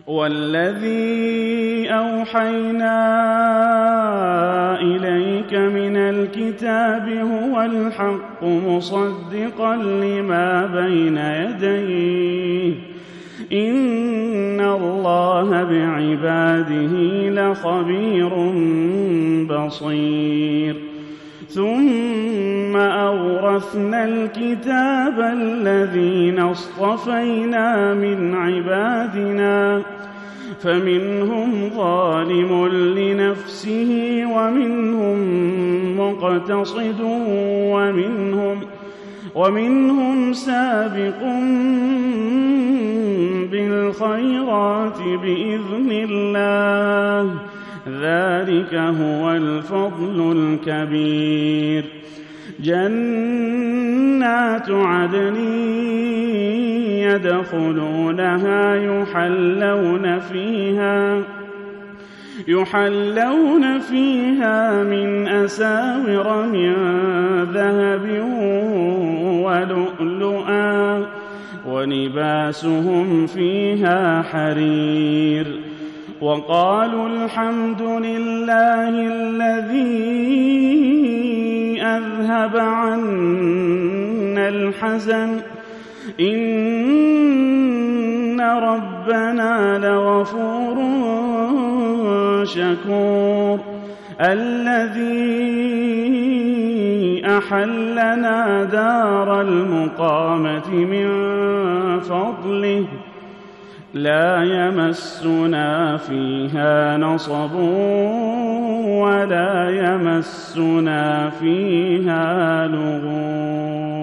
وَالَّذِي أَوْحَيْنَا إِلَيْكَ مِنَ الْكِتَابِ هُوَ الْحَقُّ مُصَدِّقًا لِّمَا بَيْنَ يَدَيْهِ ۗ إِنَّ اللَّهَ بِعِبَادِهِ لَخَبِيرٌ بَصِيرٌ. ثُمَّ أَوْرَثْنَا الْكِتَابَ الَّذِينَ اصْطَفَيْنَا مِنْ عِبَادِنَا فَمِنْهُمْ ظَالِمٌ لِّنَفْسِهِ وَمِنْهُم مُّقْتَصِدٌ وَمِنْهُمْ سَابِقٌ بِالْخَيْرَاتِ بِإِذْنِ اللَّهِ ۚ ذَٰلِكَ هُوَ الْفَضْلُ الْكَبِيرُ. جَنَّاتُ عَدْنٍ يَدْخُلُونَهَا يُحَلَّوْنَ فِيهَا مِنْ أَسَاوِرَ مِن ذَهَبٍ وَلُؤْلُؤًا ۖ وَلِبَاسُهُمْ فِيهَا حَرِيرٌ. وَقَالُوا الْحَمْدُ لِلَّهِ الَّذِي أَذْهَبَ عَنَّا الْحَزَنَ ۖ إِنَّ رَبَّنَا لَغَفُورٌ شَكُورٌ. الَّذِي أَحَلَّنَا دَارَ الْمُقَامَةِ مِن فَضْلِهِ لَا يَمَسُّنَا فِيهَا نَصَبٌ وَلَا يَمَسُّنَا فِيهَا لُغُوبٌ.